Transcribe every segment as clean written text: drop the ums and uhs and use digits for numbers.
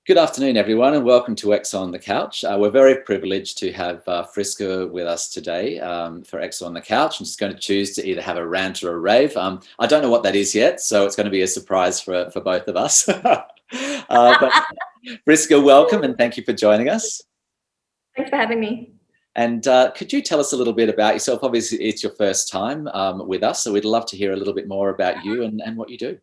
Good afternoon, everyone, and welcome to X on the Couch. We're very privileged to have Friska with us today for X on the Couch. I'm just going to choose to either have a rant or a rave. I don't know what that is yet, so it's going to be a surprise for both of us. But Friska, welcome, and thank you for joining us. Thanks for having me. And could you tell us a little bit about yourself? Obviously, it's your first time with us, so we'd love to hear a little bit more about you and what you do.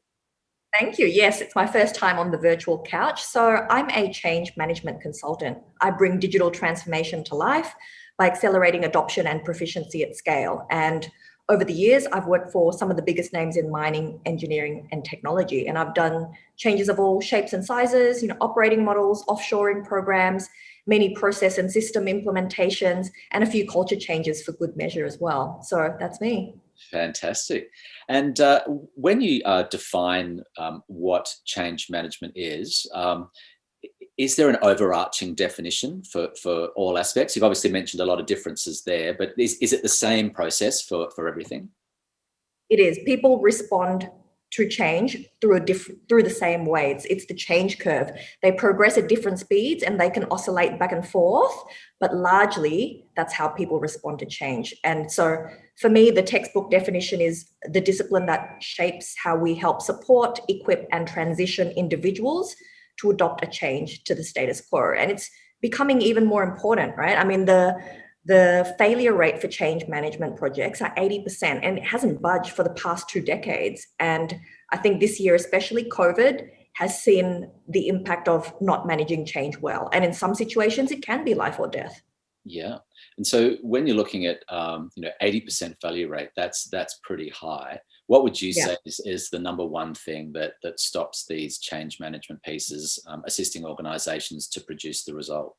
Thank you. Yes, it's my first time on the virtual couch. So I'm a change management consultant. I bring digital transformation to life by accelerating adoption and proficiency at scale. And over the years, I've worked for some of the biggest names in mining, engineering, and technology. And I've done changes of all shapes and sizes, operating models, offshoring programs, many process and system implementations, and a few culture changes for good measure as well. So that's me. Fantastic. And when you define what change management is there an overarching definition for all aspects? You've obviously mentioned a lot of differences there, but is it the same process for everything? It is. People respond to change through the same way. It's the change curve. They progress at different speeds and they can oscillate back and forth, but largely that's how people respond to change. And so for me, the textbook definition is the discipline that shapes how we help support, equip, and transition individuals to adopt a change to the status quo. And it's becoming even more important, right? I mean, the failure rate for change management projects are 80%, and it hasn't budged for the past 2 decades. And I think this year, especially COVID, has seen the impact of not managing change well. And in some situations, it can be life or death. Yeah. And so when you're looking at 80% failure rate, that's pretty high. What would you Yeah. say is the number one thing that stops these change management pieces assisting organizations to produce the result?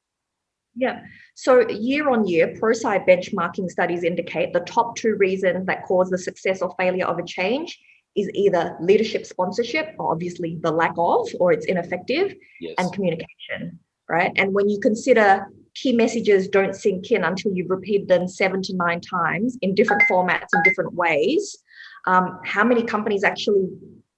Yeah. So year on year, ProSci benchmarking studies indicate the top two reasons that cause the success or failure of a change is either leadership sponsorship, or obviously the lack of, or it's ineffective, and Yes. communication, right? And when you consider key messages don't sink in until you've repeated them 7 to 9 times in different formats in different ways, how many companies actually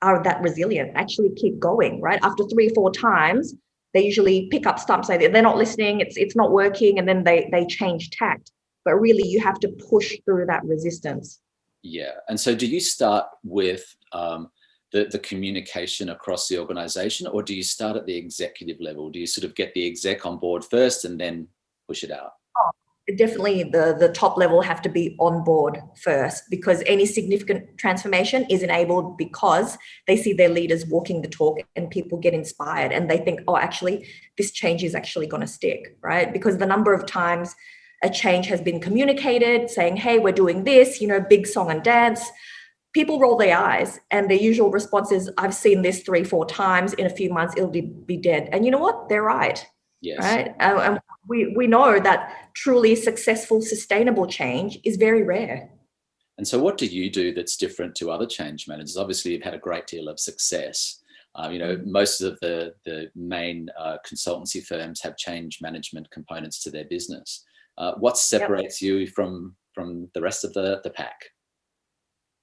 are that resilient, actually keep going, right? After 3 or 4 times, they usually pick up stumps, say they're not listening, it's not working, and then they change tact. But really, you have to push through that resistance. Yeah. And so do you start with the communication across the organization, or do you start at the executive level? Do you sort of get the exec on board first and then push it out? Oh, definitely the top level have to be on board first, because any significant transformation is enabled because they see their leaders walking the talk and people get inspired and they think, oh, actually, this change is actually going to stick, right? Because the number of times a change has been communicated saying, hey, we're doing this, big song and dance, people roll their eyes and their usual response is, I've seen this 3 or 4 times, in a few months it'll be dead. And you know what, they're right. Yes. Right. And we know that truly successful, sustainable change is very rare. And so what do you do that's different to other change managers? Obviously, you've had a great deal of success. Most of the main consultancy firms have change management components to their business. What separates you from the rest of the pack?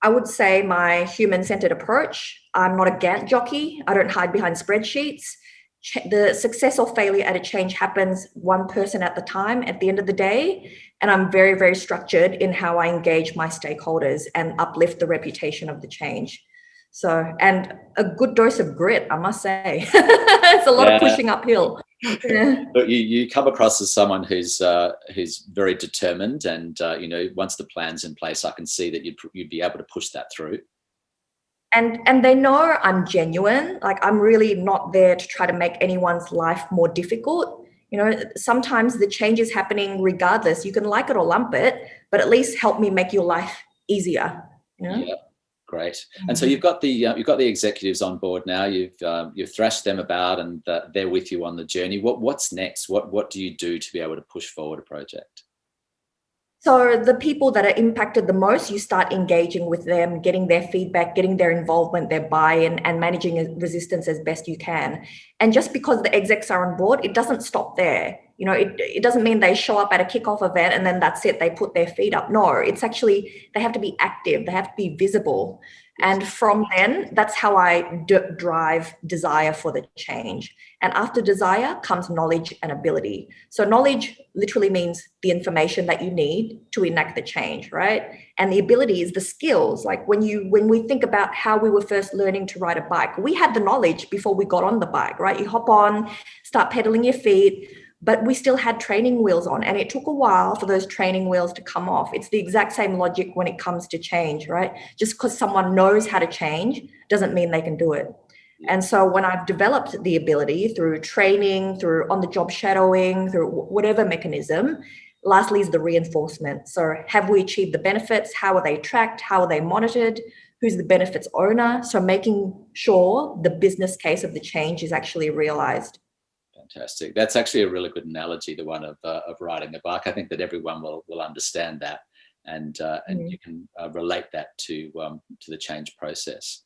I would say my human-centered approach. I'm not a Gantt jockey. I don't hide behind spreadsheets. The success or failure at a change happens one person at the time at the end of the day. And I'm very, very structured in how I engage my stakeholders and uplift the reputation of the change. So, and a good dose of grit, I must say. It's a lot of pushing uphill. Yeah. But you come across as someone who's very determined, and once the plan's in place, I can see that you'd be able to push that through. And they know I'm genuine. Like, I'm really not there to try to make anyone's life more difficult. Sometimes the change is happening regardless. You can like it or lump it, but at least help me make your life easier. Yeah, great. And so you've got the executives on board now. You've thrashed them about, and they're with you on the journey. What's next? What do you do to be able to push forward a project? So the people that are impacted the most, you start engaging with them, getting their feedback, getting their involvement, their buy-in, and managing resistance as best you can. And just because the execs are on board, it doesn't stop there. It doesn't mean they show up at a kickoff event and then that's it, they put their feet up. No, it's actually, they have to be active, they have to be visible. And from then, that's how I drive desire for the change. And after desire comes knowledge and ability. So knowledge literally means the information that you need to enact the change, right? And the ability is the skills. Like when we think about how we were first learning to ride a bike, we had the knowledge before we got on the bike, right? You hop on, start pedaling your feet, but we still had training wheels on, and it took a while for those training wheels to come off. It's the exact same logic when it comes to change, right? Just because someone knows how to change doesn't mean they can do it. And so when I've developed the ability through training, through on-the-job shadowing, through whatever mechanism, lastly is the reinforcement. So have we achieved the benefits? How are they tracked? How are they monitored? Who's the benefits owner? So making sure the business case of the change is actually realized. Fantastic. That's actually a really good analogy, the one of riding a bike. I think that everyone will understand that, and you can relate that to the change process.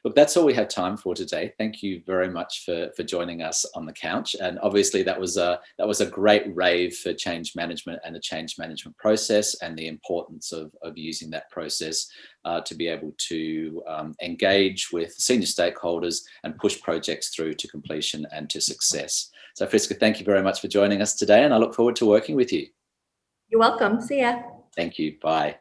Look, that's all we have time for today. Thank you very much for joining us on the couch. And obviously that was a great rave for change management and the change management process, and the importance of using that process to be able to engage with senior stakeholders and push projects through to completion and to success. So Friska, thank you very much for joining us today, and I look forward to working with you. You're welcome. See ya. Thank you. Bye.